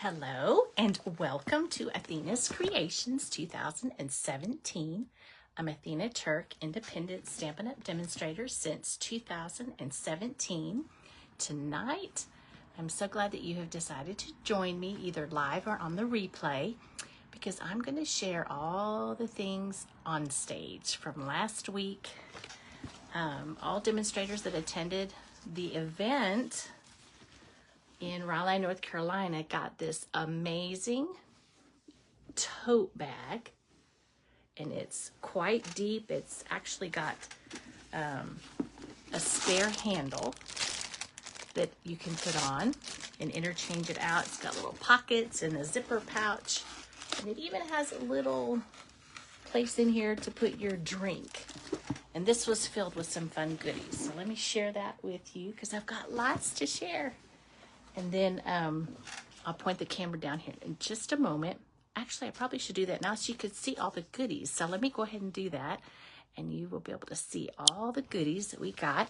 Hello and welcome to Athena's Creations 2017. I'm Athena Turk, independent Stampin' Up! Demonstrator since 2017. Tonight, I'm so glad that you have decided to join me either live or on the replay because I'm going to share all the things on stage from last week. All demonstrators that attended the event in Raleigh, North Carolina got this amazing tote bag, and it's quite deep. It's actually got a spare handle that you can put on and interchange it out. It's got little pockets and a zipper pouch, and it even has a little place in here to put your drink. And this was filled with some fun goodies. So let me share that with you because I've got lots to share. And then I'll point the camera down here in just a moment. Actually, I probably should do that now so you could see all the goodies. So let me go ahead and do that. And you will be able to see all the goodies that we got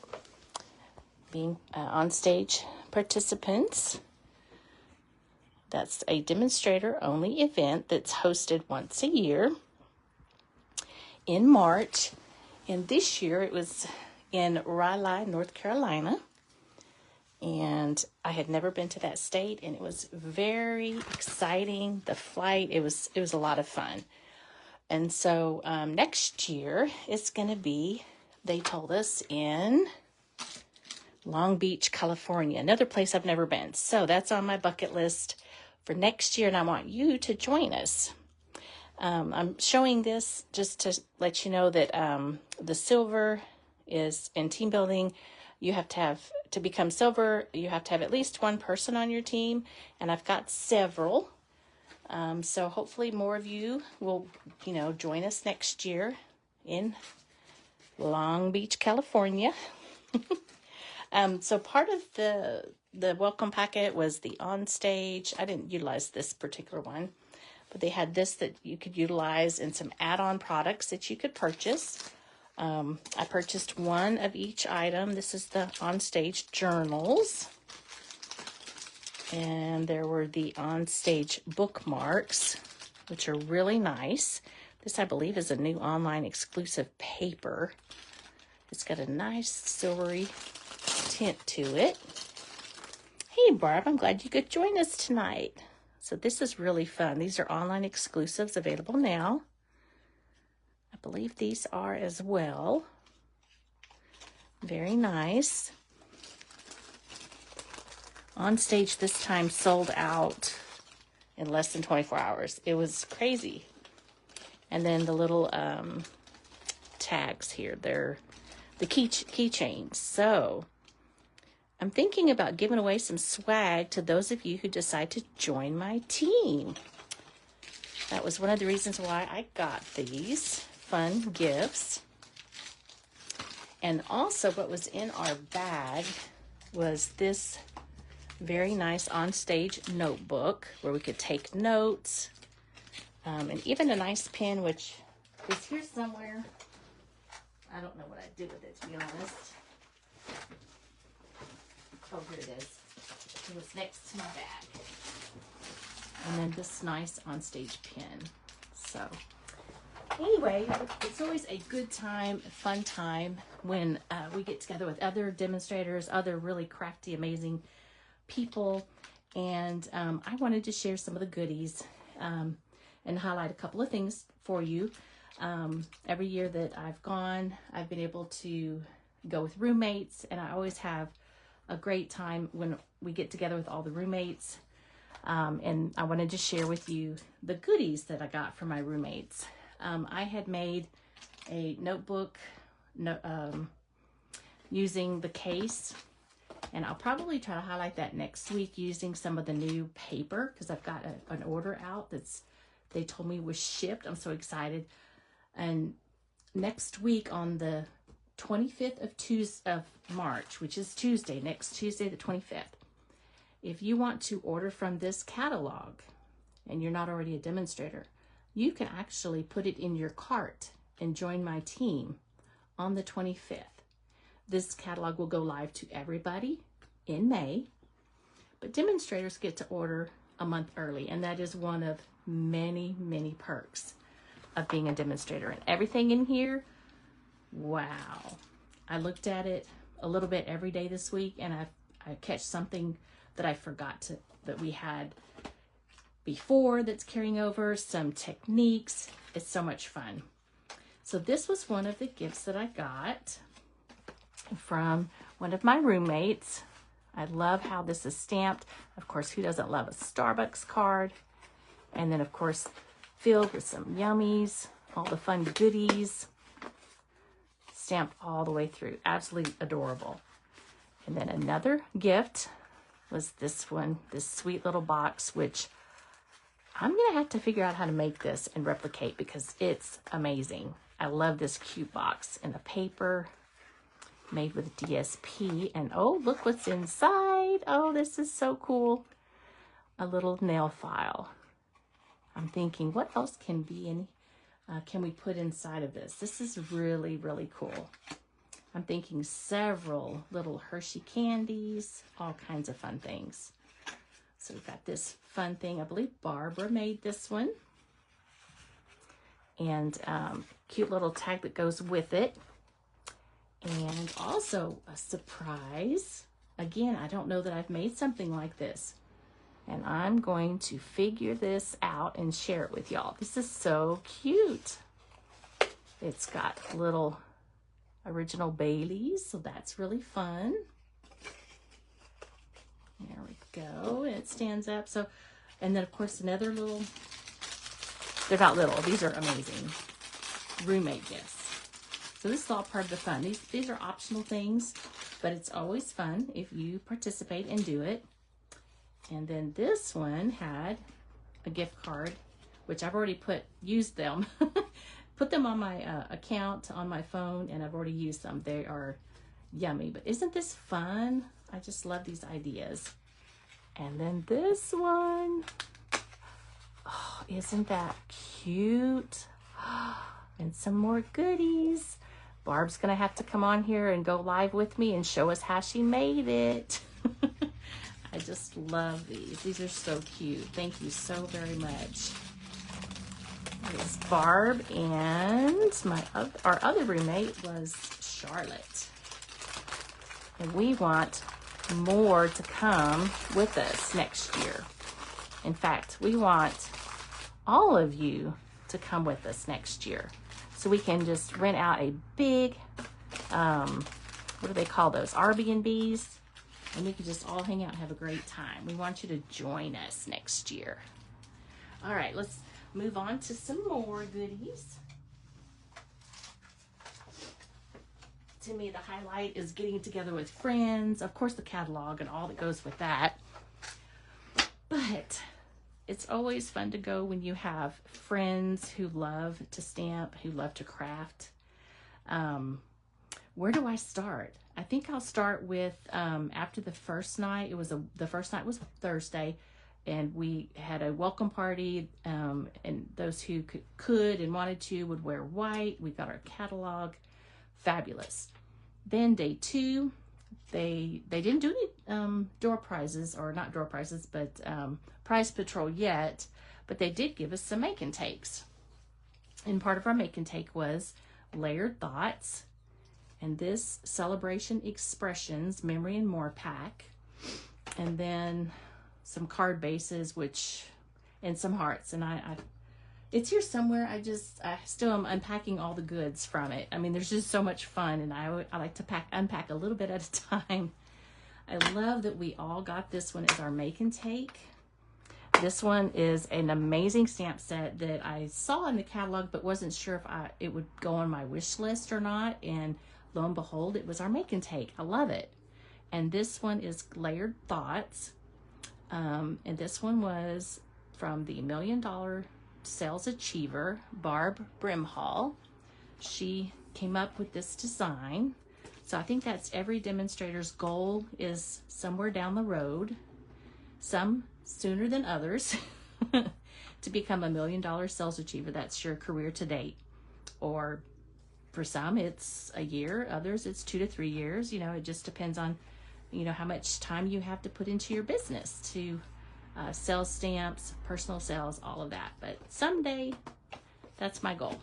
being on stage participants. That's a demonstrator only event that's hosted once a year in March. And this year it was in Raleigh, North Carolina. And I had never been to that state, and it was very exciting. The flight, it was a lot of fun. And so next year it's going to be, they told us, in Long Beach, California, another place I've never been. So that's on my bucket list for next year, and I want you to join us. I'm showing this just to let you know that the silver is in team building. You have to become silver, you have to have at least one person on your team, and I've got several. So hopefully more of you will, join us next year in Long Beach, California. So part of the welcome packet was the OnStage. I didn't utilize this particular one, but they had this that you could utilize and some add-on products that you could purchase. I purchased one of each item. This is the OnStage journals. And there were the OnStage bookmarks, which are really nice. This, I believe, is a new online exclusive paper. It's got a nice silvery tint to it. Hey, Barb, I'm glad you could join us tonight. So this is really fun. These are online exclusives available now. I believe these are as well. Very nice. OnStage this time sold out in less than 24 hours. It was crazy. And then the little tags here, they're the keychains. So I'm thinking about giving away some swag to those of you who decide to join my team. That was one of the reasons why I got these fun gifts. And also what was in our bag was this very nice OnStage notebook where we could take notes, and even a nice pen, which is here somewhere. I don't know what I did with it, to be honest. Oh, here it is. It was next to my bag. And then this nice OnStage pen. So anyway, it's always a good time, a fun time when we get together with other demonstrators, other really crafty, amazing people. And I wanted to share some of the goodies and highlight a couple of things for you. Every year that I've gone, I've been able to go with roommates, and I always have a great time when we get together with all the roommates. And I wanted to share with you the goodies that I got from my roommates. I had made a notebook using the case, and I'll probably try to highlight that next week using some of the new paper because I've got an order out they told me was shipped. I'm so excited. And next week on the 25th of March, which is Tuesday, next Tuesday the 25th, if you want to order from this catalog and you're not already a demonstrator, you can actually put it in your cart and join my team on the 25th. This catalog will go live to everybody in May, but demonstrators get to order a month early, and that is one of many, many perks of being a demonstrator. And everything in here, wow. I looked at it a little bit every day this week, and I catch something that I forgot that we had before that's carrying over, some techniques. It's so much fun. So this was one of the gifts that I got from one of my roommates. I love how this is stamped. Of course, who doesn't love a Starbucks card? And then, of course, filled with some yummies, all the fun goodies, stamped all the way through. Absolutely adorable. And then another gift was this one, this sweet little box, which I'm going to have to figure out how to make this and replicate because it's amazing. I love this cute box and the paper made with DSP. And oh, look what's inside. Oh, this is so cool. A little nail file. I'm thinking, what else can be in? Can we put inside of this? This is really, really cool. I'm thinking several little Hershey candies, all kinds of fun things. So we've got this fun thing. I believe Barbara made this one. And cute little tag that goes with it. And also a surprise. Again, I don't know that I've made something like this. And I'm going to figure this out and share it with y'all. This is so cute. It's got little original Baileys, so that's really fun. There we go, and it stands up. So, and then of course another little, they're not little, these are amazing roommate gifts. So this is all part of the fun. These are optional things, but it's always fun if you participate and do it. And then this one had a gift card, which I've already used them, put them on my account on my phone, and I've already used them. They are yummy, but isn't this fun? I just love these ideas. And then this one, oh, isn't that cute? And some more goodies. Barb's gonna have to come on here and go live with me and show us how she made it. I just love these. These are so cute. Thank you so very much. It's Barb, and our other roommate was Charlotte. And we want more to come with us next year. In fact, we want all of you to come with us next year. So we can just rent out a big, what do they call those? Airbnbs. And we can just all hang out and have a great time. We want you to join us next year. All right, let's move on to some more goodies. To me, the highlight is getting together with friends. Of course, the catalog and all that goes with that. But it's always fun to go when you have friends who love to stamp, who love to craft. Where do I start? I think I'll start with after the first night. The first night was Thursday, and we had a welcome party. And those who could and wanted to would wear white. We got our catalog, fabulous. Then day 2, they didn't do any door prizes, or not door prizes, but prize patrol yet. But they did give us some make and takes, and part of our make and take was layered thoughts. And this Celebration Expressions Memory and More pack. And then some card bases, and some hearts. And it's here somewhere. I still am unpacking all the goods from it. I mean, there's just so much fun, and I like to unpack a little bit at a time. I love that we all got this one as our make and take. This one is an amazing stamp set that I saw in the catalog, but wasn't sure if it would go on my wish list or not. And lo and behold, it was our make and take. I love it. And this one is Layered Thoughts. And this one was from the $1 Million Sales Achiever, Barb Brimhall. She came up with this design. So I think that's every demonstrator's goal, is somewhere down the road, some sooner than others, to become a $1 Million Sales Achiever. That's your career to date. Or for some, it's a year. Others, it's 2 to 3 years. You know, it just depends on, how much time you have to put into your business to sales stamps, personal sales, all of that. But someday, that's my goal.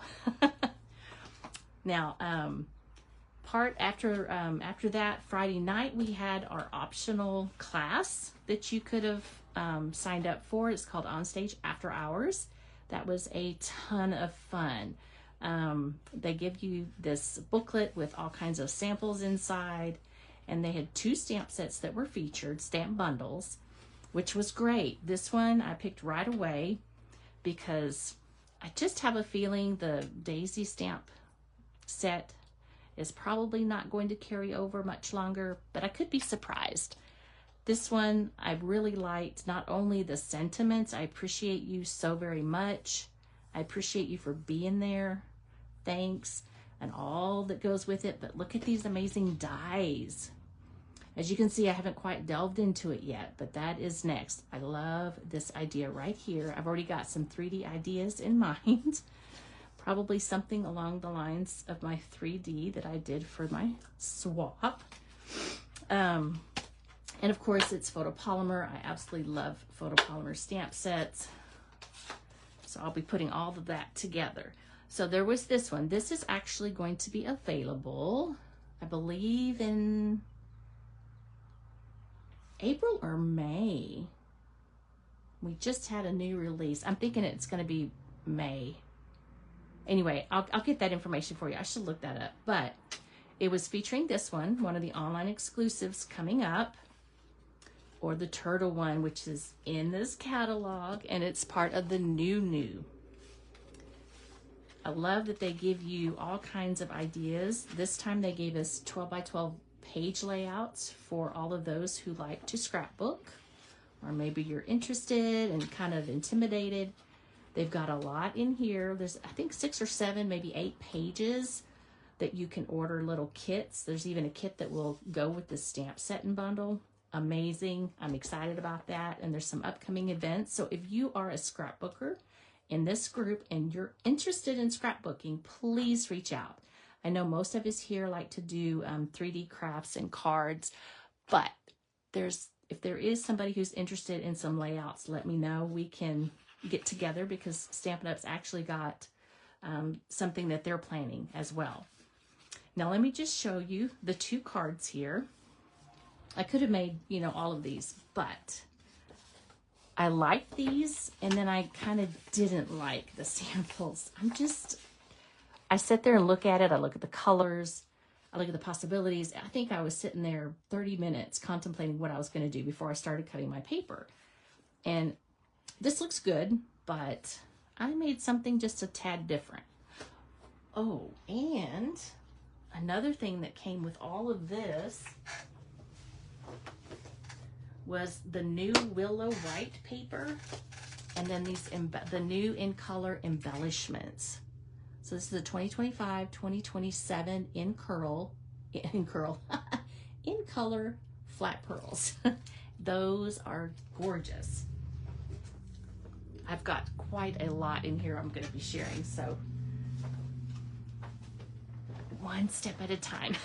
Now, after that, Friday night, we had our optional class that you could have signed up for. It's called OnStage After Hours. That was a ton of fun. They give you this booklet with all kinds of samples inside, and they had 2 stamp sets that were featured, stamp bundles, which was great. This one I picked right away because I just have a feeling the Daisy stamp set is probably not going to carry over much longer, but I could be surprised. This one I really liked, not only the sentiments. I appreciate you so very much. I appreciate you for being there. Thanks. And all that goes with it. But look at these amazing dies. As you can see, I haven't quite delved into it yet, but that is next. I love this idea right here. I've already got some 3D ideas in mind. Probably something along the lines of my 3D that I did for my swap. And of course, it's photopolymer. I absolutely love photopolymer stamp sets. So I'll be putting all of that together. So there was this one. This is actually going to be available, I believe, in April or May. We just had a new release. I'm thinking it's going to be May. Anyway, I'll get that information for you. I should look that up. But it was featuring this one of the online exclusives coming up, or the turtle one, which is in this catalog, and it's part of the new. I love that they give you all kinds of ideas. This time they gave us 12 by 12 page layouts for all of those who like to scrapbook, or maybe you're interested and kind of intimidated. They've got a lot in here. There's, I think, 6 or 7, maybe 8 pages that you can order little kits. There's even a kit that will go with the stamp set and bundle. Amazing. I'm excited about that. And there's some upcoming events. So if you are a scrapbooker in this group and you're interested in scrapbooking, please reach out. I know most of us here like to do 3D crafts and cards, but if there is somebody who's interested in some layouts, let me know. We can get together because Stampin' Up's actually got something that they're planning as well. Now let me just show you the 2 cards here. I could have made, all of these, but I liked these, and then I kind of didn't like the samples. I sit there and look at it. I look at the colors. I look at the possibilities. I think I was sitting there 30 minutes contemplating what I was going to do before I started cutting my paper. And this looks good, but I made something just a tad different. Oh, and another thing that came with all of this was the new Willow White paper, and then the new in color embellishments. So this is the 2025, 2027 in color flat pearls. Those are gorgeous. I've got quite a lot in here I'm going to be sharing, so one step at a time.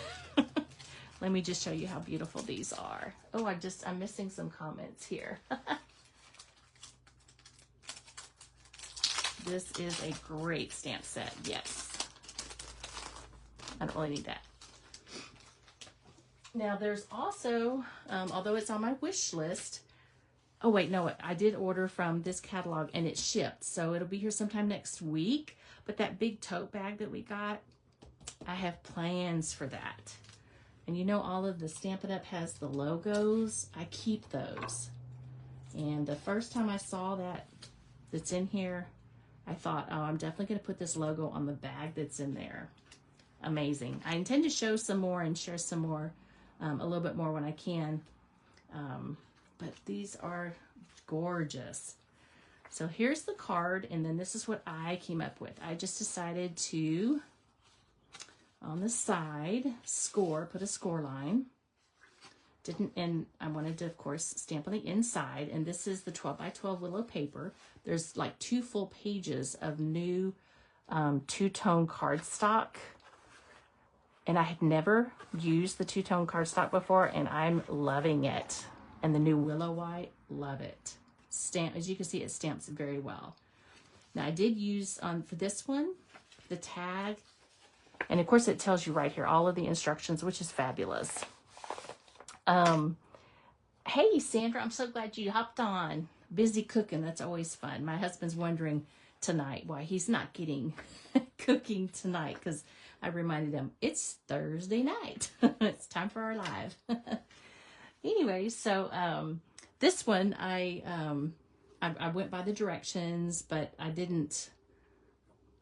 Let me just show you how beautiful these are. Oh, I'm missing some comments here. This is a great stamp set, yes. I don't really need that. Now there's also, although it's on my wish list, oh wait, no, I did order from this catalog and it shipped, so it'll be here sometime next week. But that big tote bag that we got, I have plans for that. And all of the Stampin' Up has the logos. I keep those. And the first time I saw that's in here, I thought, oh, I'm definitely going to put this logo on the bag that's in there. Amazing. I intend to show some more and share some more, a little bit more when I can. But these are gorgeous. So here's the card, and then this is what I came up with. I just decided to, on the side, put a score line. And I wanted to, of course, stamp on the inside. And this is the 12 by 12 willow paper. There's like 2 full pages of new two-tone cardstock. And I had never used the two-tone cardstock before, and I'm loving it. And the new willow white, love it. stamp, as you can see, it stamps very well. Now I did use for this one, the tag, and of course it tells you right here all of the instructions, which is fabulous. Hey Sandra, I'm so glad you hopped on. Busy cooking, that's always fun. My husband's wondering tonight why he's not getting cooking tonight, because I reminded him it's Thursday night. It's time for our live. Anyway, so this one I went by the directions, but I didn't.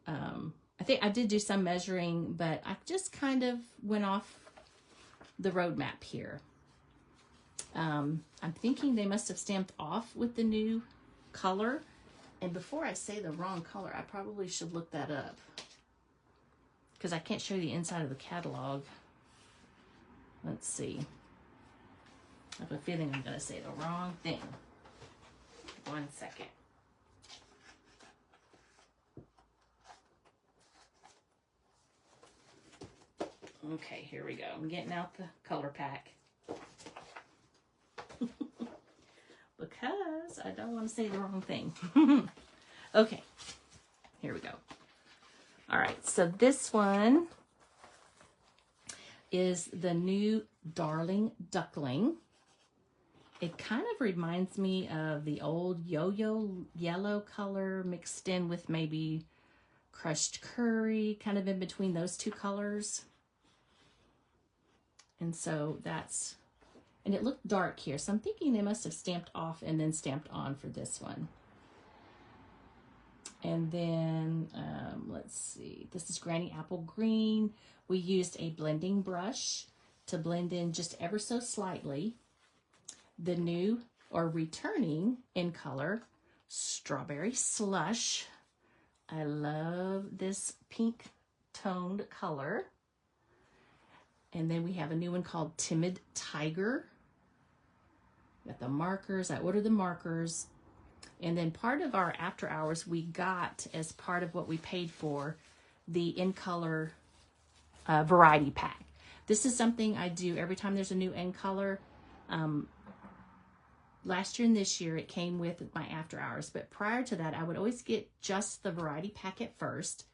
I think I did do some measuring, but I just kind of went off the roadmap here. I'm thinking they must have stamped off with the new color. And before I say the wrong color, I probably should look that up, because I can't show you the inside of the catalog. Let's see. I have a feeling I'm going to say the wrong thing. 1 second. Okay, here we go. I'm getting out the color pack. Because I don't want to say the wrong thing. Okay, here we go. All right, so this one is the new Darling Duckling. It kind of reminds me of the old Yo-Yo yellow color mixed in with maybe crushed curry, kind of in between those two colors. And so that's, and it looked dark here, so I'm thinking they must have stamped off and then stamped on for this one. And then, let's see, this is Granny Apple Green. We used a blending brush to blend in just ever so slightly the new, or returning in color, Strawberry Slush. I love this pink toned color. And then we have a new one called Timid Tiger. Got the markers. I ordered the markers. And then part of our after hours, we got, as part of what we paid for, the in color variety pack. This is something I do every time there's a new in color. Last year and this year it came with my after hours, but prior to that I would always get just the variety pack at first,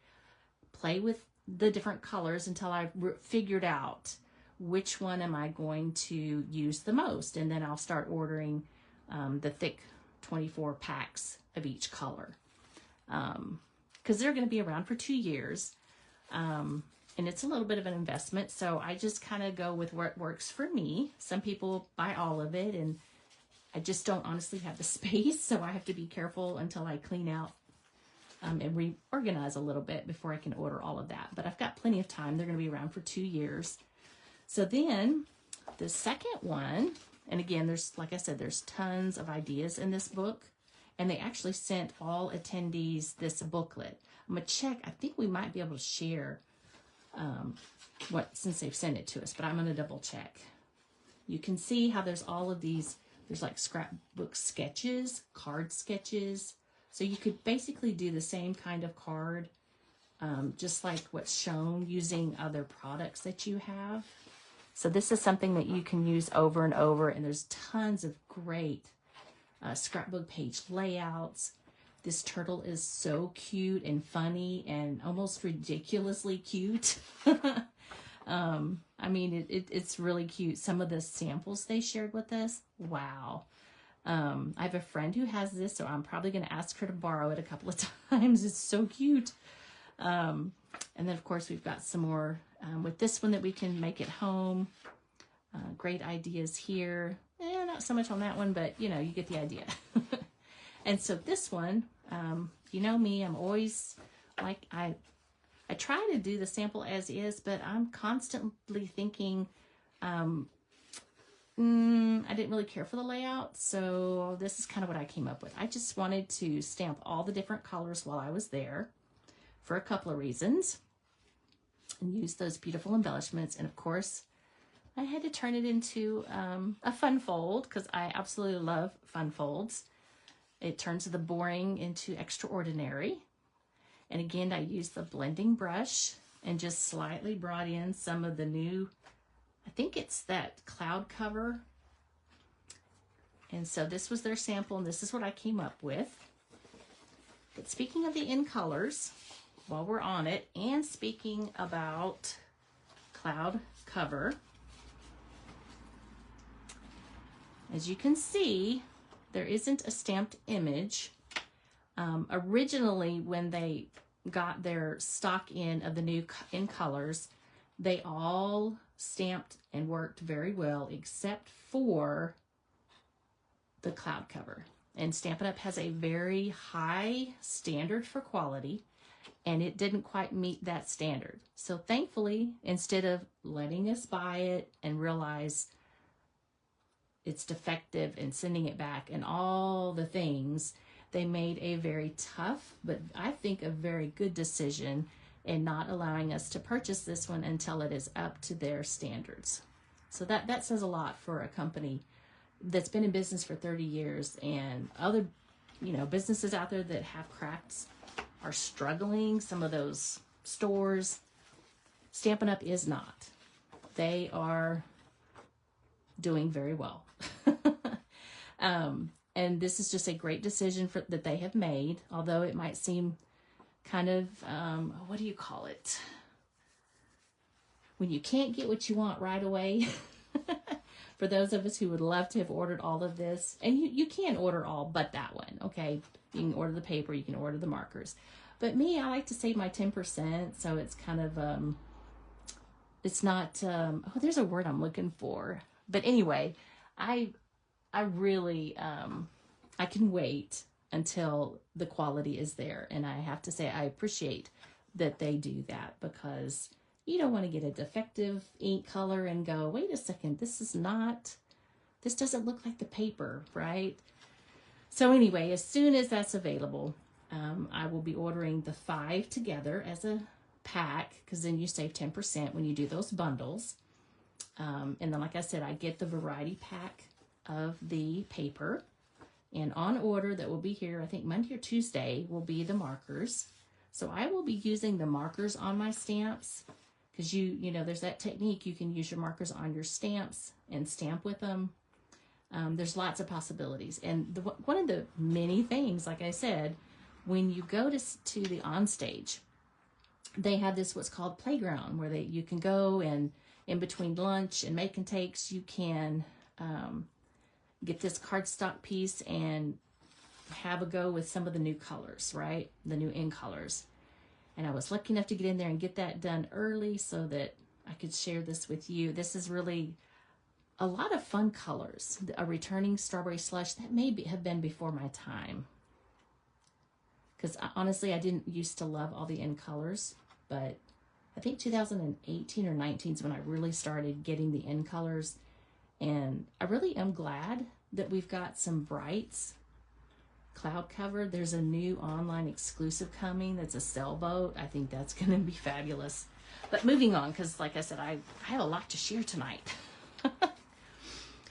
play with the different colors until I figured out which one am I going to use the most, and then I'll start ordering the thick 24 packs of each color, because they're going to be around for 2 years, and it's a little bit of an investment, so I just kind of go with what works for me. Some people buy all of it, and I just don't honestly have the space, so I have to be careful until I clean out and reorganize a little bit before I can order all of that. But I've got plenty of time. They're going to be around for 2 years. So then the second one, and again, there's, like I said, there's tons of ideas in this book, and they actually sent all attendees this booklet. I'm going to check. I think we might be able to share since they've sent it to us, but I'm going to double check. You can see how there's all of these, there's like scrapbook sketches, card sketches. So you could basically do the same kind of card, just like what's shown, using other products that you have. So this is something that you can use over and over, and there's tons of great scrapbook page layouts. This turtle is so cute and funny and almost ridiculously cute. I mean, it's really cute. Some of the samples they shared with us, wow. I have a friend who has this, so I'm probably going to ask her to borrow it a couple of times. It's so cute. And then, of course, we've got some more with this one that we can make at home. Great ideas here. Not so much on that one, but, you know, you get the idea. And so this one, you know me, I'm always like, I try to do the sample as is, but I'm constantly thinking, I didn't really care for the layout, so this is kind of what I came up with. I just wanted to stamp all the different colors while I was there for a couple of reasons and use those beautiful embellishments. And of course, I had to turn it into a fun fold, because I absolutely love fun folds. It turns the boring into extraordinary. And again, I used the blending brush and just slightly brought in some of the new, I think it's that cloud cover. And so this was their sample, and this is what I came up with. But speaking of the in colors, while we're on it, and speaking about cloud cover, as you can see, there isn't a stamped image. Originally, when they got their stock in of the new in colors, they all stamped and worked very well, except for the cloud cover. And Stampin' Up! Has a very high standard for quality, and it didn't quite meet that standard. So thankfully, instead of letting us buy it and realize it's defective and sending it back and all the things, they made a very tough, but I think a very good decision in not allowing us to purchase this one until it is up to their standards. So that says a lot for a company that's been in business for 30 years, and other, businesses out there that have crafts are struggling. Some of those stores, Stampin' Up! Is not. They are doing very well. And this is just a great decision that they have made, although it might seem kind of, what do you call it? When you can't get what you want right away. For those of us who would love to have ordered all of this, and you can order all but that one, okay? You can order the paper, you can order the markers. But me, I like to save my 10%, so it's kind of, it's not, oh, there's a word I'm looking for. But anyway, I really, I can wait until the quality is there. And I have to say, I appreciate that they do that, because you don't want to get a defective ink color and go, wait a second, this doesn't look like the paper, right? So anyway, as soon as that's available, I will be ordering the 5 together as a pack, because then you save 10% when you do those bundles. And then, like I said, I get the variety pack of the paper. And on order that will be here, I think Monday or Tuesday, will be the markers. So I will be using the markers on my stamps, because there's that technique. You can use your markers on your stamps and stamp with them. There's lots of possibilities. And one of the many things, like I said, when you go to the OnStage, they have this what's called playground, where you can go, and in between lunch and make and takes, you can get this cardstock piece and have a go with some of the new colors, right? The new in colors. And I was lucky enough to get in there and get that done early so that I could share this with you. This is really a lot of fun colors. A returning strawberry slush, that may have been before my time. Because honestly, I didn't used to love all the in colors, but I think 2018 or 19 is when I really started getting the in colors. And I really am glad that we've got some brights cloud cover. There's a new online exclusive coming that's a sailboat. I think that's going to be fabulous. But moving on, because like I said, I have a lot to share tonight.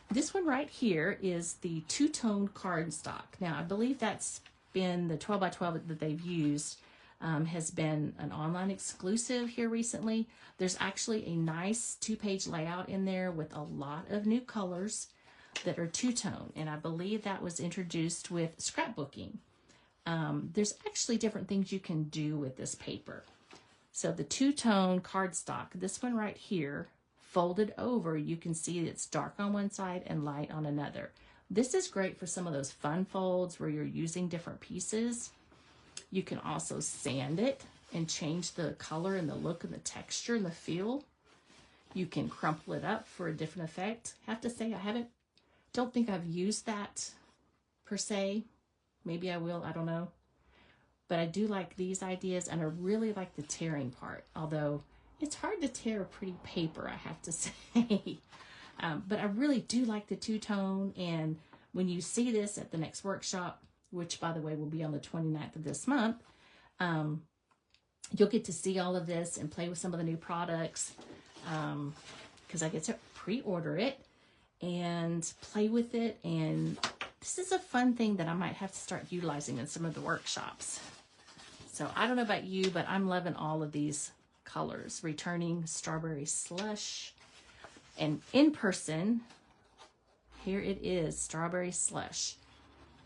This one right here is the two-tone cardstock. Now, I believe that's been the 12 by 12 that they've used, has been an online exclusive here recently. There's actually a nice 2-page layout in there with a lot of new colors that are two-tone, and I believe that was introduced with scrapbooking. There's actually different things you can do with this paper. So the two-tone cardstock, this one right here, folded over, you can see it's dark on one side and light on another. This is great for some of those fun folds where you're using different pieces. You can also sand it and change the color and the look and the texture and the feel. You can crumple it up for a different effect. I have to say, don't think I've used that per se. Maybe I will, I don't know. But I do like these ideas, and I really like the tearing part, although it's hard to tear a pretty paper, I have to say. But I really do like the two-tone, and when you see this at the next workshop, which by the way will be on the 29th of this month, you'll get to see all of this and play with some of the new products, because I get to pre-order it and play with it, and this is a fun thing that I might have to start utilizing in some of the workshops. So I don't know about you, but I'm loving all of these colors. Returning strawberry slush, and in person, here it is, Strawberry Slush.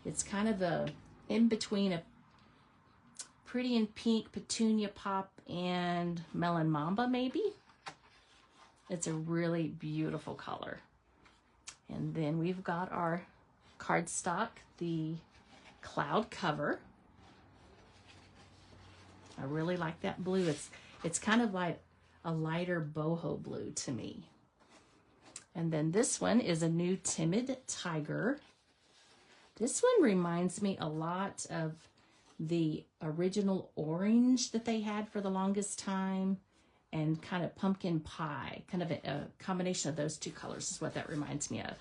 It's kind of a in between a Pretty in Pink, Petunia Pop, and Melon Mamba, maybe. It's a really beautiful color. And then we've got our cardstock, the cloud cover. I really like that blue. It's kind of like a lighter boho blue to me. And then this one is a new Timid Tiger. This one reminds me a lot of the original orange that they had for the longest time, and kind of pumpkin pie, kind of a combination of those two colors is what that reminds me of.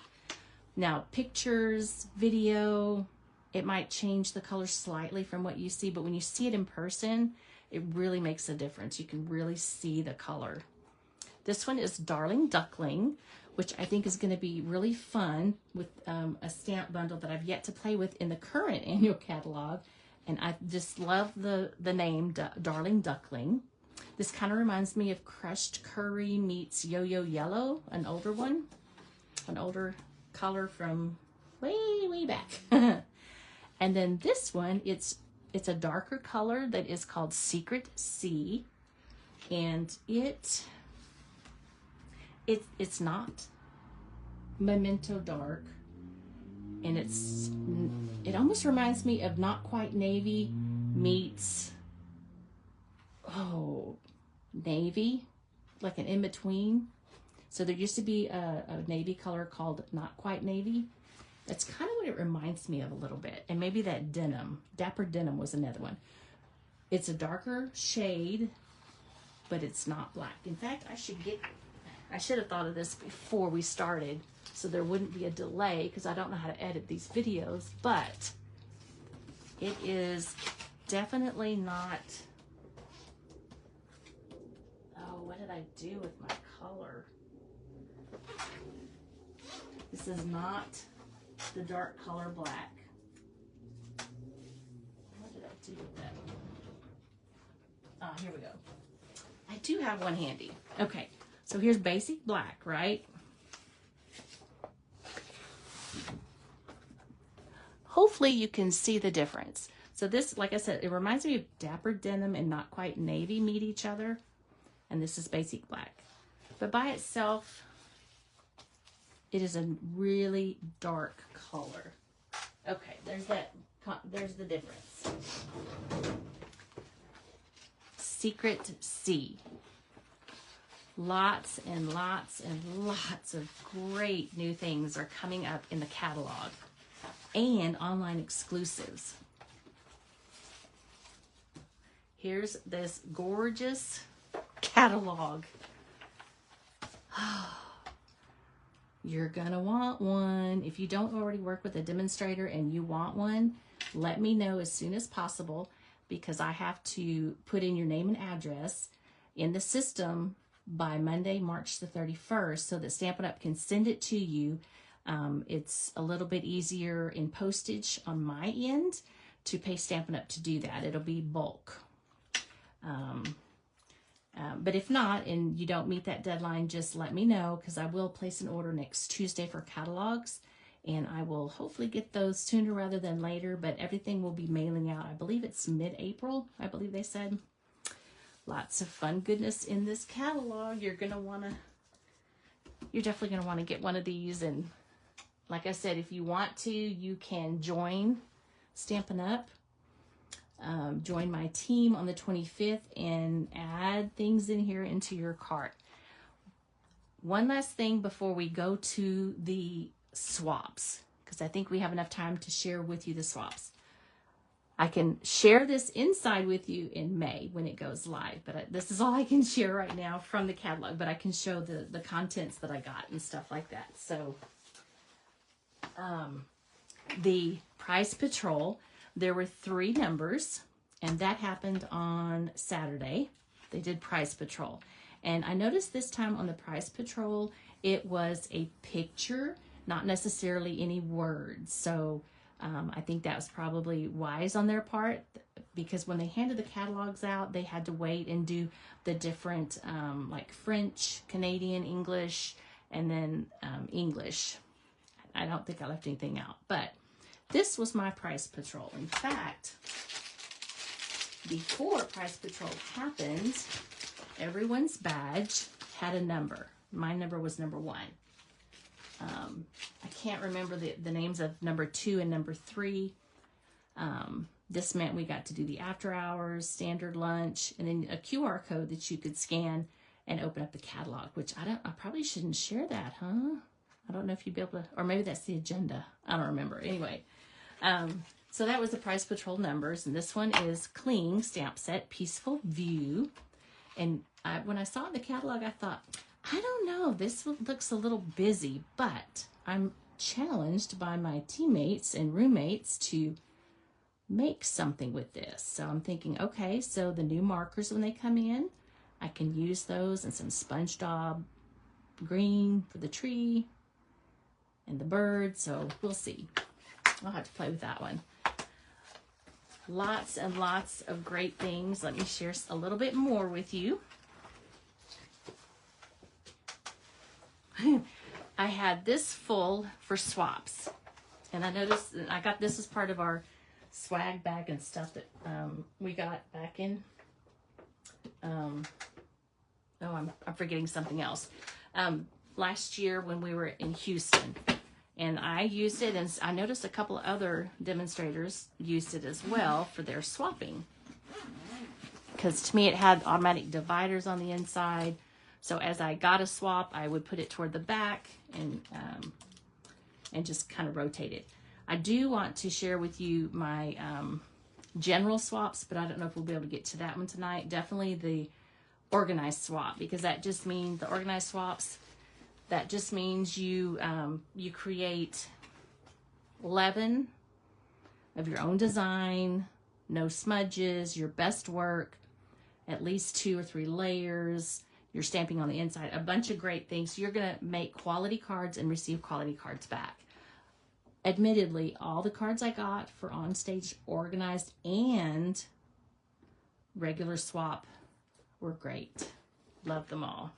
Now, pictures, video, it might change the color slightly from what you see, but when you see it in person, it really makes a difference. You can really see the color. This one is Darling Duckling, which I think is going to be really fun with a stamp bundle that I've yet to play with in the current annual catalog. And I just love the name, Darling Duckling. This kind of reminds me of Crushed Curry meets Yo-Yo Yellow, an older one, an older color from way back. And then this one, it's a darker color that is called Secret Sea, and it's not Memento Dark, and it almost reminds me of Not Quite Navy meets navy, like an in-between. So there used to be a navy color called Not Quite Navy. That's kind of what it reminds me of a little bit. And maybe that denim, Dapper Denim was another one. It's a darker shade, but it's not black. In fact, I should have thought of this before we started, so there wouldn't be a delay, because I don't know how to edit these videos, but it is definitely not, what did I do with my color? This is not the dark color black. What did I do with that? Here we go. I do have one handy. Okay, so here's basic black, right? Hopefully you can see the difference. So this, like I said, it reminds me of Dapper Denim and Not Quite Navy meet each other. And this is basic black. But by itself, it is a really dark color. Okay, there's the difference. Secret Sea. Lots and lots and lots of great new things are coming up in the catalog and online exclusives. Here's this gorgeous catalog. You're gonna want one. If you don't already work with a demonstrator and you want one, let me know as soon as possible, because I have to put in your name and address in the system by Monday, March the 31st, so that Stampin' Up! Can send it to you. It's a little bit easier in postage on my end to pay Stampin' Up! To do that. It'll be bulk. But if not, and you don't meet that deadline, just let me know, because I will place an order next Tuesday for catalogs, and I will hopefully get those sooner rather than later, but everything will be mailing out. I believe it's mid-April, I believe they said. Lots of fun goodness in this catalog. You're definitely going to want to get one of these. And like I said, if you want to, you can join Stampin' Up! Join my team on the 25th and add things in here into your cart. One last thing before we go to the swaps, because I think we have enough time to share with you the swaps. I can share this inside with you in May when it goes live, but this is all I can share right now from the catalog, but I can show the contents that I got and stuff like that. So the prize patrol, there were 3 numbers, and that happened on Saturday. They did prize patrol. And I noticed this time on the prize patrol, it was a picture, not necessarily any words. So I think that was probably wise on their part, because when they handed the catalogs out, they had to wait and do the different like French, Canadian, English, and then English. I don't think I left anything out, but this was my Price Patrol. In fact, before Price Patrol happened, everyone's badge had a number. My number was number 1. I can't remember the names of number 2 and number 3. This meant we got to do the after hours, standard lunch, and then a QR code that you could scan and open up the catalog, which I probably shouldn't share that, huh? I don't know if you'd be able to, or maybe that's the agenda. I don't remember. Anyway, so that was the Price Patrol numbers, and this one is Cling Stamp Set Peaceful View. And when I saw it in the catalog, I thought, I don't know, this looks a little busy, but I'm challenged by my teammates and roommates to make something with this. So I'm thinking, okay, so the new markers when they come in, I can use those and some sponge daub green for the tree and the bird. So we'll see. I'll have to play with that one. Lots and lots of great things. Let me share a little bit more with you. I had this full for swaps, and I noticed I got this as part of our swag bag and stuff that we got back in. I'm forgetting something else. Last year when we were in Houston, and I used it, and I noticed a couple of other demonstrators used it as well for their swapping. Because to me it had automatic dividers on the inside. So as I got a swap, I would put it toward the back and just kind of rotate it. I do want to share with you my general swaps, but I don't know if we'll be able to get to that one tonight. Definitely the organized swap, because that just means the organized swaps. That just means you you create 11 of your own design, no smudges, your best work, at least 2 or 3 layers. You're stamping on the inside, a bunch of great things. So you're going to make quality cards and receive quality cards back. Admittedly, all the cards I got for OnStage organized and regular swap were great. Love them all.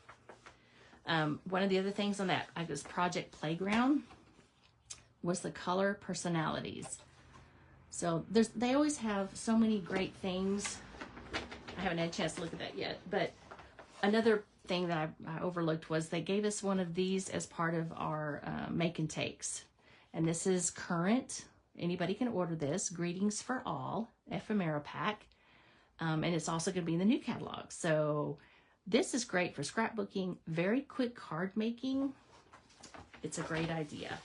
One of the other things on that, I guess, Project Playground was the color personalities. So they always have so many great things. I haven't had a chance to look at that yet, but another thing that I overlooked was they gave us one of these as part of our make and takes. And this is current. Anybody can order this. Greetings for All, ephemera pack. And it's also going to be in the new catalog. So this is great for scrapbooking, very quick card making. It's a great idea.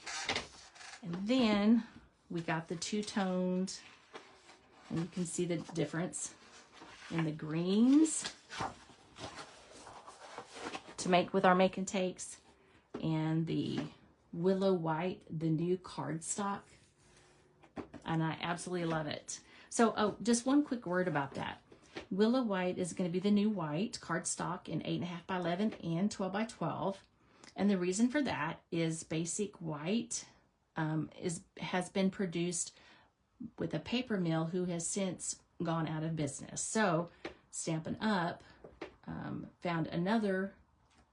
And then we got the two-toned, and you can see the difference in the greens to make with our make and takes, and the willow white, the new cardstock, and I absolutely love it. So just one quick word about that. Willow white is going to be the new white cardstock in 8.5 by 11 and 12 by 12, and the reason for that is basic white has been produced with a paper mill who has since gone out of business. So Stampin' Up found another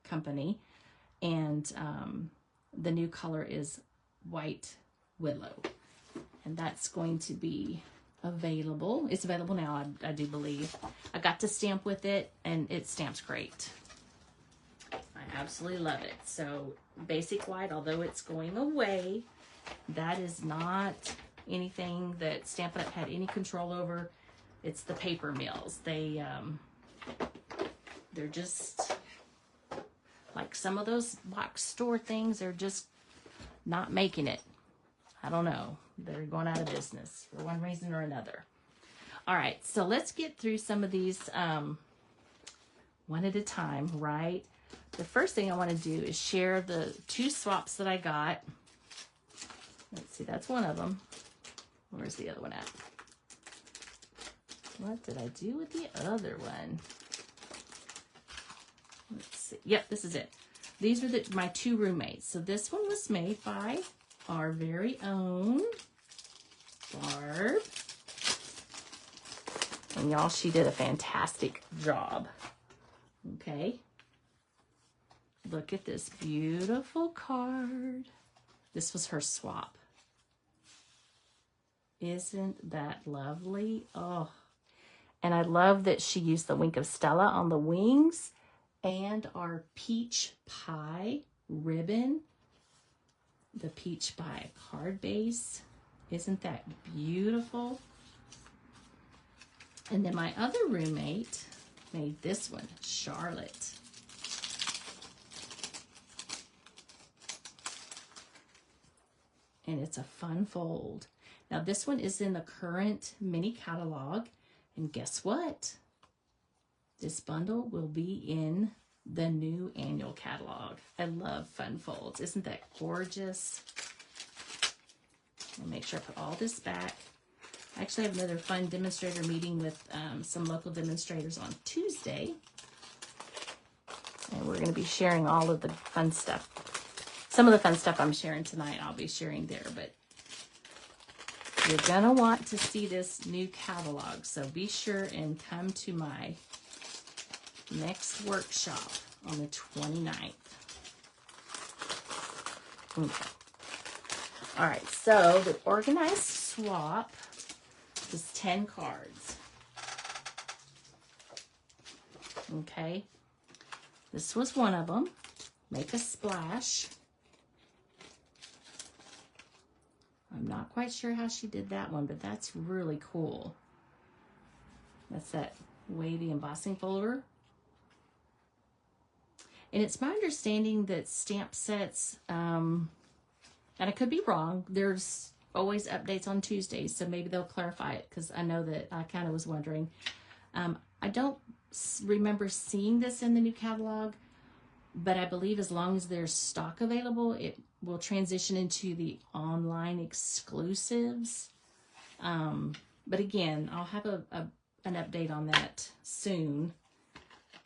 company, and the new color is white willow, and that's going to be available. It's available now, I do believe. I got to stamp with it, and it stamps great. I absolutely love it. So basic white, although it's going away, that is not anything that Stampin' Up had any control over. It's the paper mills. They're just like some of those box store things. They're just not making it. I don't know. They're going out of business for one reason or another. All right, so let's get through some of these one at a time, right? The first thing I want to do is share the 2 swaps that I got. Let's see, that's one of them. Where's the other one at? What did I do with the other one? Let's see. Yep, this is it. These were my 2 roommates. So this one was made by our very own Barb. And y'all, she did a fantastic job. Okay. Look at this beautiful card. This was her swap. Isn't that lovely? Oh, and I love that she used the Wink of Stella on the wings and our peach pie ribbon. The peach pie card base. Isn't that beautiful? And then my other roommate made this one, Charlotte. And it's a fun fold. Now this one is in the current mini catalog. And guess what? This bundle will be in the new annual catalog. I love fun folds. Isn't that gorgeous? I'll make sure I put all this back. I actually have another fun demonstrator meeting with some local demonstrators on Tuesday. And we're going to be sharing all of the fun stuff. Some of the fun stuff I'm sharing tonight, I'll be sharing there. But you're going to want to see this new catalog. So be sure and come to my next workshop on the 29th. Okay. All right, so the organized swap is 10 cards. Okay, this was one of them. Make a splash. I'm not quite sure how she did that one, but that's really cool. That's that wavy embossing folder. And it's my understanding that stamp sets, and I could be wrong, there's always updates on Tuesdays, so maybe they'll clarify it, because I know that I kind of was wondering. I don't remember seeing this in the new catalog, but I believe as long as there's stock available, it will transition into the online exclusives. But again, I'll have an update on that soon,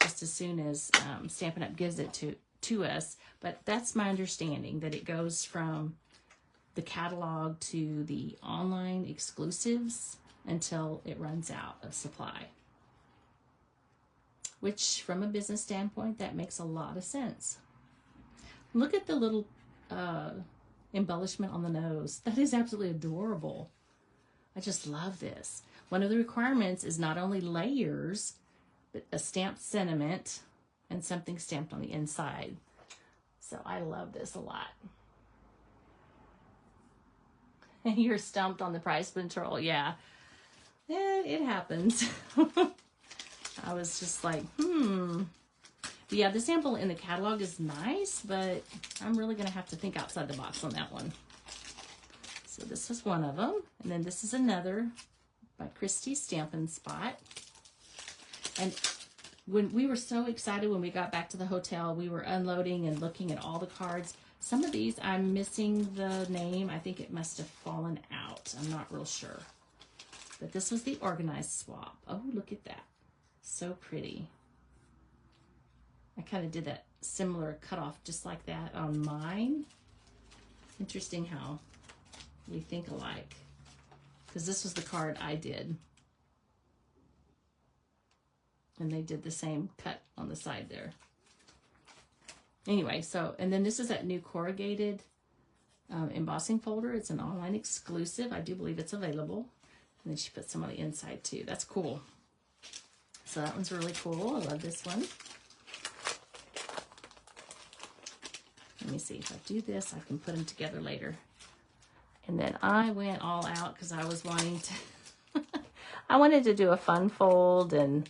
just as soon as Stampin' Up! Gives it to us. But that's my understanding, that it goes from the catalog to the online exclusives until it runs out of supply. Which, from a business standpoint, that makes a lot of sense. Look at the little embellishment on the nose. That is absolutely adorable. I just love this. One of the requirements is not only layers, but a stamped sentiment and something stamped on the inside. So I love this a lot. You're stumped on the price control. Yeah, it happens. I was just like, But yeah, the sample in the catalog is nice, but I'm really going to have to think outside the box on that one. So this was one of them. And then this is another by Christy Stampin' Spot. And when we were so excited when we got back to the hotel, we were unloading and looking at all the cards. Some of these, I'm missing the name. I think it must have fallen out. I'm not real sure. But this was the organized swap. Oh, look at that. So pretty. I kind of did that similar cutoff just like that on mine. Interesting how we think alike. Because this was the card I did. And they did the same cut on the side there. Anyway, so, and then this is that new corrugated embossing folder. It's an online exclusive. I do believe it's available. And then she put some on the inside too. That's cool. So that one's really cool. I love this one. Let me see, if I do this, I can put them together later. And then I went all out because I was wanting to, I wanted to do a fun fold, and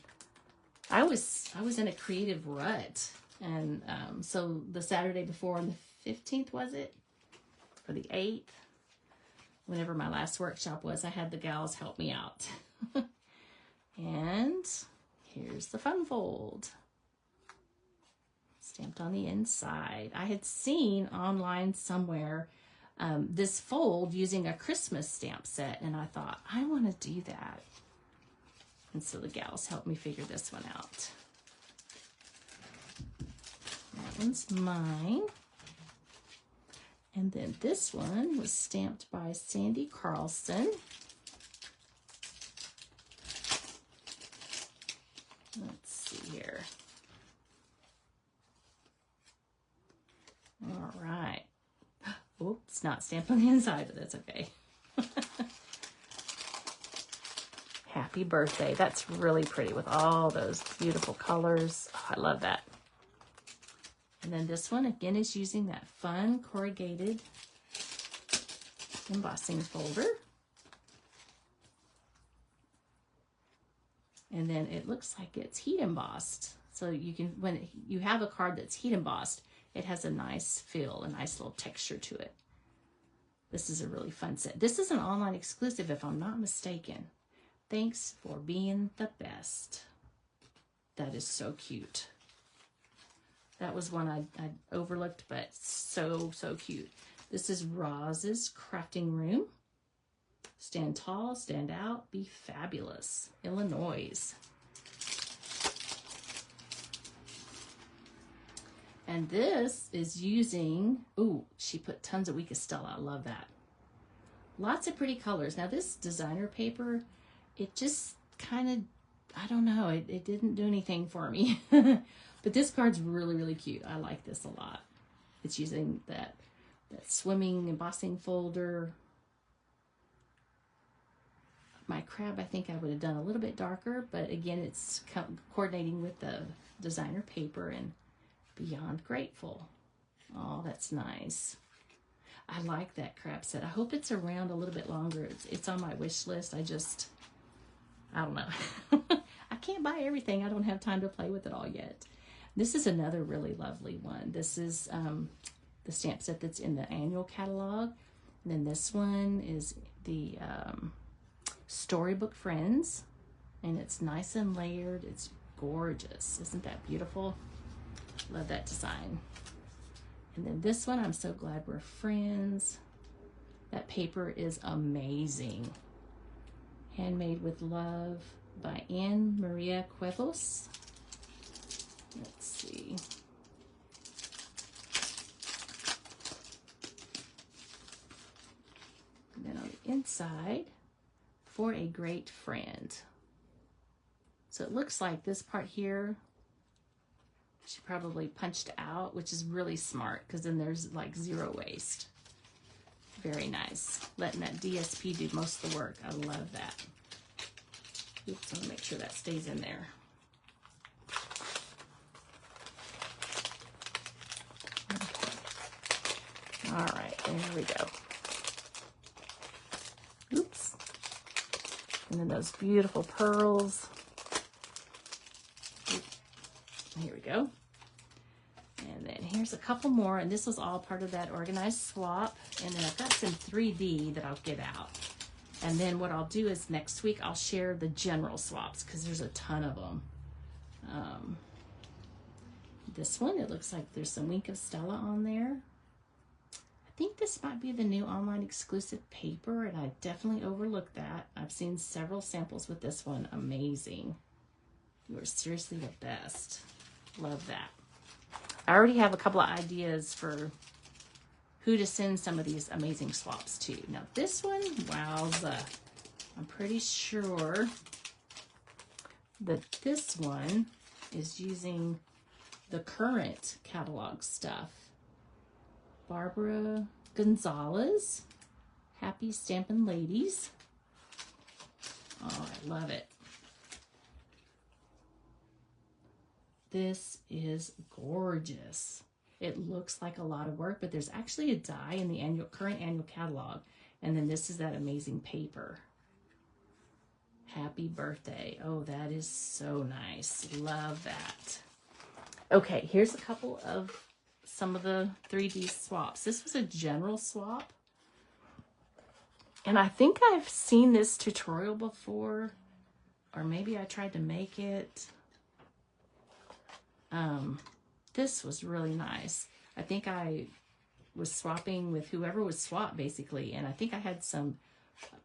I was in a creative rut. And so the Saturday before, on the 15th, was it? Or the 8th? Whenever my last workshop was, I had the gals help me out. And here's the fun fold. Stamped on the inside. I had seen online somewhere this fold using a Christmas stamp set, and I thought, I want to do that. And so the gals helped me figure this one out. That one's mine. And then this one was stamped by Sandy Carlson. Let's see here. All right. Oops, not stamped on the inside, but that's okay. Happy birthday. That's really pretty with all those beautiful colors. Oh, I love that. And then this one, again, is using that fun corrugated embossing folder. And then it looks like it's heat embossed. So you can, when you have a card that's heat embossed, it has a nice feel, a nice little texture to it. This is a really fun set. This is an online exclusive, if I'm not mistaken. Thanks for being the best. That is so cute. That was one I overlooked, but so, so cute. This is Roz's Crafting Room. Stand tall, stand out, be fabulous. Illinois. And this is using, ooh, she put tons of Week Stella. I love that. Lots of pretty colors. Now this designer paper, it just kind of, I don't know, it didn't do anything for me. But this card's really, really cute. I like this a lot. It's using that swimming embossing folder. My crab, I think I would have done a little bit darker, but again, it's coordinating with the designer paper, and beyond grateful. Oh, that's nice. I like that crab set. I hope it's around a little bit longer. It's on my wish list. I don't know. I can't buy everything. I don't have time to play with it all yet. This is another really lovely one. This is the stamp set that's in the annual catalog. And then this one is the Storybook Friends. And it's nice and layered. It's gorgeous. Isn't that beautiful? Love that design. And then this one, I'm so glad we're friends. That paper is amazing. Handmade with Love by Anne Maria Cuevas. Let's see. And then on the inside, for a great friend. So it looks like this part here, she probably punched out, which is really smart because then there's like zero waste. Very nice. Letting that DSP do most of the work. I love that. Oops, I'm gonna make sure that stays in there. Okay. All right, there we go. Oops. And then those beautiful pearls. Here we go. And then here's a couple more, and this was all part of that organized swap. And then I've got some 3D that I'll give out. And then what I'll do is next week I'll share the general swaps because there's a ton of them. This one, it looks like there's some Wink of Stella on there. I think this might be the new online exclusive paper, and I definitely overlooked that. I've seen several samples with this one. Amazing. You are seriously the best. Love that. I already have a couple of ideas for who to send some of these amazing swaps to. Now this one, wowza. I'm pretty sure that this one is using the current catalog stuff. Barbara Gonzalez, Happy Stampin' Ladies. Oh, I love it. This is gorgeous. It looks like a lot of work, but there's actually a die in the current annual catalog. And then this is that amazing paper. Happy birthday. Oh, that is so nice. Love that. Okay, here's a couple of some of the 3D swaps. This was a general swap. And I think I've seen this tutorial before, or maybe I tried to make it. This was really nice. I think I was swapping with whoever would swap basically. And I think I had some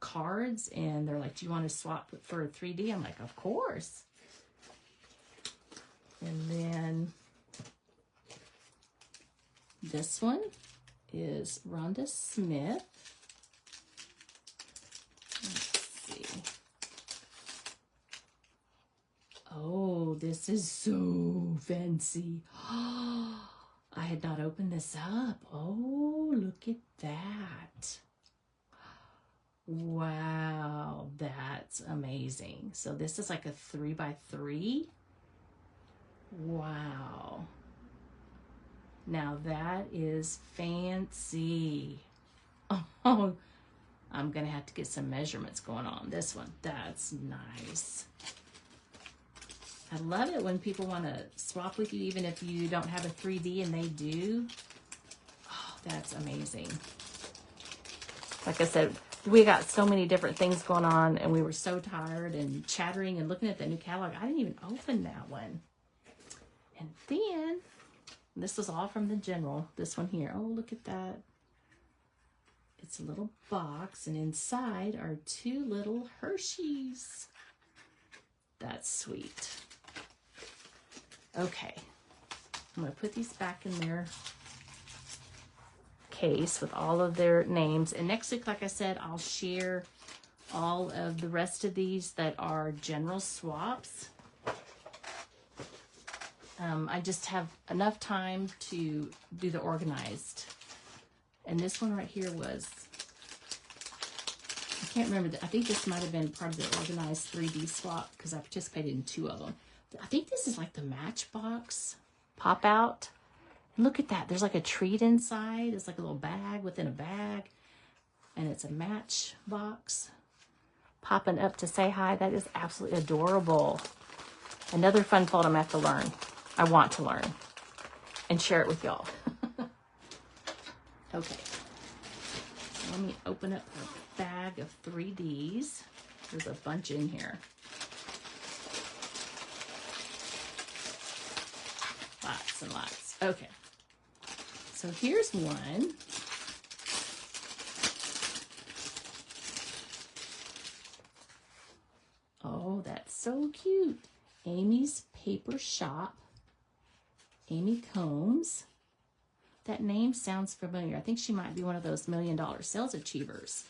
cards and they're like, do you want to swap for a 3D? I'm like, of course. And then this one is Rhonda Smith. Let's see. Oh, this is so fancy. I had not opened this up. Oh, look at that. Wow, that's amazing. So this is like a 3x3. Wow. Now that is fancy. Oh, I'm gonna have to get some measurements going on this one. That's nice. I love it when people want to swap with you, even if you don't have a 3D and they do. Oh, that's amazing. Like I said, we got so many different things going on, and we were so tired and chattering and looking at the new catalog. I didn't even open that one. And then, this was all from the general. This one here. Oh, look at that. It's a little box, and inside are 2 little Hershey's. That's sweet. Okay, I'm going to put these back in their case with all of their names. And next week, like I said, I'll share all of the rest of these that are general swaps. I just have enough time to do the organized. And this one right here was, I can't remember, I think this might have been part of the organized 3D swap because I participated in 2 of them. I think this is like the Matchbox pop out. Look at that. There's like a treat inside. It's like a little bag within a bag. And it's a Matchbox popping up to say hi. That is absolutely adorable. Another fun fold I'm going to have to learn. I want to learn and share it with y'all. Okay. Let me open up a bag of 3Ds. There's a bunch in here. Lots and lots. Okay. So here's one. Oh, that's so cute. Amy's Paper Shop. Amy Combs. That name sounds familiar. I think she might be one of those $1 million sales achievers.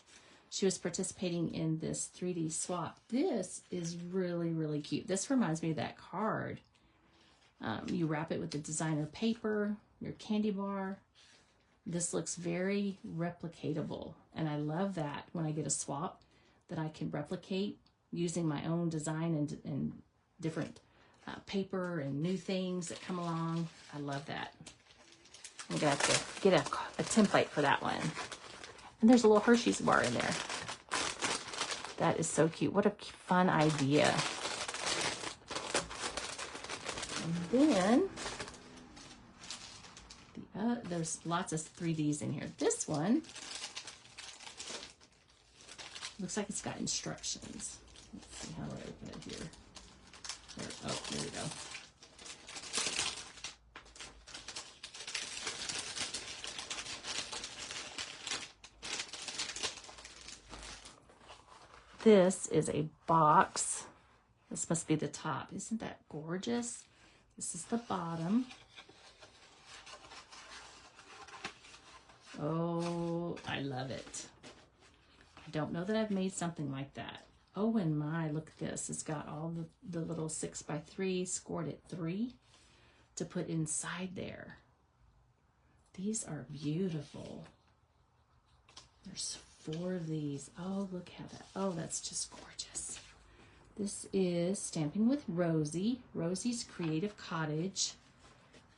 She was participating in this 3D swap. This is really, really cute. This reminds me of that card. You wrap it with the designer paper, your candy bar. This looks very replicatable. And I love that when I get a swap that I can replicate using my own design and different paper and new things that come along. I love that. I'm going to have to get a template for that one. And there's a little Hershey's bar in there. That is so cute. What a fun idea. And then, there's lots of 3Ds in here. This one looks like it's got instructions. Let's see how do I open it here. Oh, there we go. This is a box. This must be the top. Isn't that gorgeous? This is the bottom. Oh, I love it. I don't know that I've made something like that. Oh, and my, look at this. It's got all the little 6x3 scored at 3 to put inside there. These are beautiful. There's 4 of these. Oh, look how that, oh, that's just gorgeous. This is Stamping with Rosie. Rosie's Creative Cottage.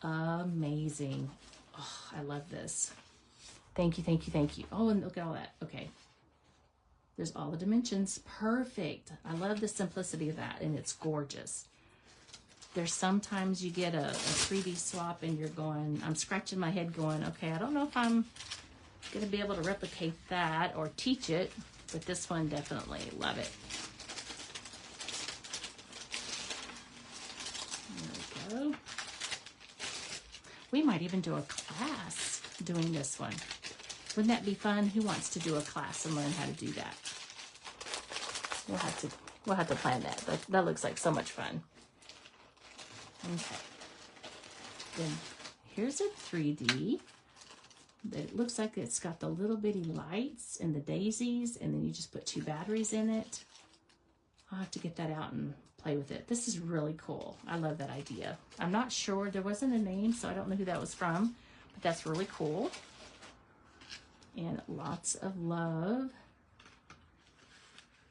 Amazing. Oh, I love this. Thank you, thank you, thank you. Oh, and look at all that. Okay. There's all the dimensions. Perfect. I love the simplicity of that, and it's gorgeous. There's sometimes you get a 3D swap and you're going, I'm scratching my head going, okay, I don't know if I'm going to be able to replicate that or teach it, but this one definitely love it. There we go. We might even do a class doing this one. Wouldn't that be fun? Who wants to do a class and learn how to do that? We'll have to plan that. That looks like so much fun. Okay. Then here's a 3D. It looks like it's got the little bitty lights and the daisies, and then you just put 2 batteries in it. I'll have to get that out and play with it. This is really cool. I love that idea. I'm not sure. There wasn't a name, so I don't know who that was from. But that's really cool. And lots of love.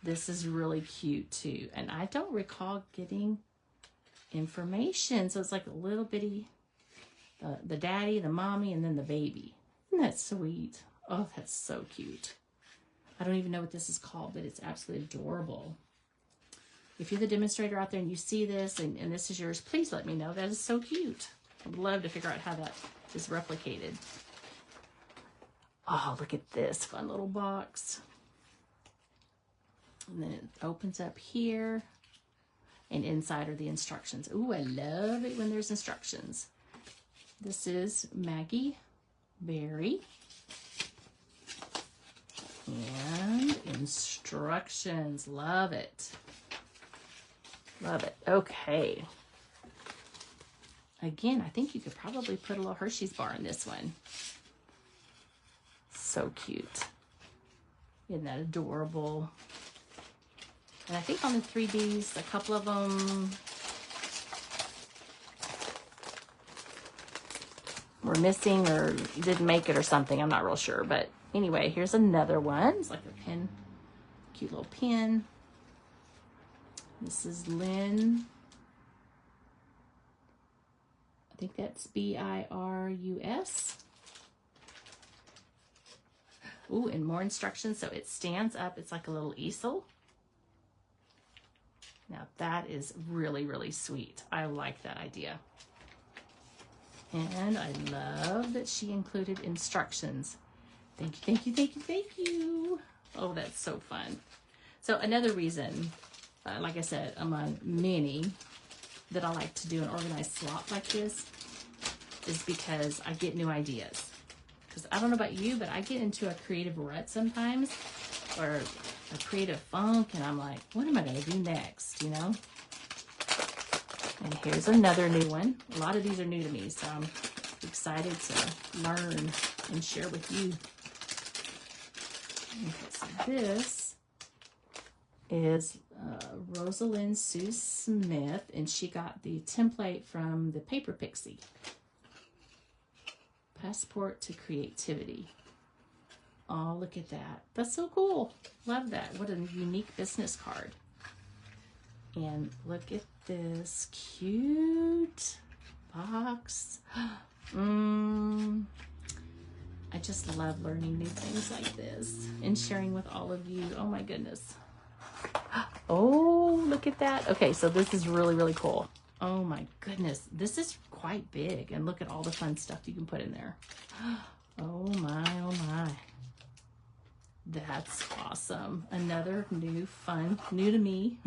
This is really cute too. And I don't recall getting information. So it's like a little bitty, the daddy, the mommy, and then the baby. Isn't that sweet? Oh, that's so cute. I don't even know what this is called, but it's absolutely adorable. If you're the demonstrator out there and you see this and this is yours, please let me know. That is so cute. I would love to figure out how that is replicated. Oh, look at this fun little box. And then it opens up here. And inside are the instructions. Ooh, I love it when there's instructions. This is Maggie Berry. And instructions. Love it. Love it. Okay. Again, I think you could probably put a little Hershey's bar in this one. So cute. Isn't that adorable? And I think on the 3Ds, a couple of them were missing or didn't make it or something. I'm not real sure. But anyway, here's another one. It's like a pin, cute little pin. This is Lynn. I think that's B-I-R-U-S. Ooh, and more instructions. So it stands up. It's like a little easel. Now that is really, really sweet. I like that idea. And I love that she included instructions. Thank you, thank you, thank you, thank you. Oh, that's so fun. So another reason, like I said, among many that I like to do an organized swap like this is because I get new ideas. Because I don't know about you, but I get into a creative rut sometimes, or a creative funk, and I'm like, what am I going to do next, you know? And here's another new one. A lot of these are new to me, so I'm excited to learn and share with you. Okay, so this is Rosalind Sue Smith, and she got the template from the Paper Pixie. Passport to Creativity. Oh, look at that. That's so cool. Love that. What a unique business card. And look at this cute box. I just love learning new things like this and sharing with all of you. Oh my goodness. Oh, look at that. Okay, so this is really, really cool. Oh my goodness. This is quite big. And look at all the fun stuff you can put in there. Oh my, oh my. That's awesome. Another new fun, new to me.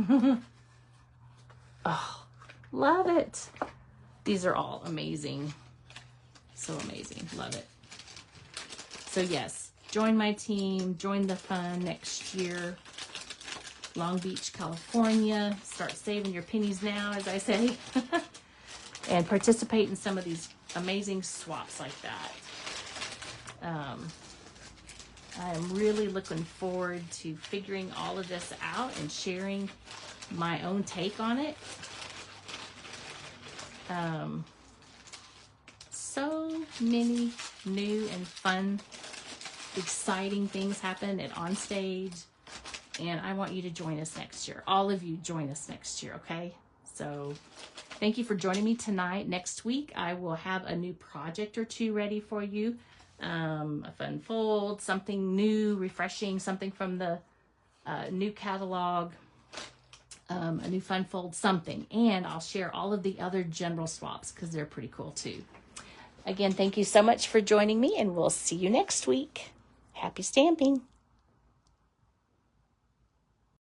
Oh, love it. These are all amazing. So amazing. Love it. So yes, join my team, join the fun next year. Long Beach, California. Start saving your pennies now, as I say. And participate in some of these amazing swaps like that. I am really looking forward to figuring all of this out and sharing my own take on it. So many new and fun, exciting things happen at OnStage, and I want you to join us next year. All of you join us next year, okay? So thank you for joining me tonight. Next week, I will have a new project or two ready for you. A fun fold, something new, refreshing, something from the new catalog, a new fun fold, something. And I'll share all of the other general swaps because they're pretty cool too. Again, thank you so much for joining me, and we'll see you next week. Happy stamping.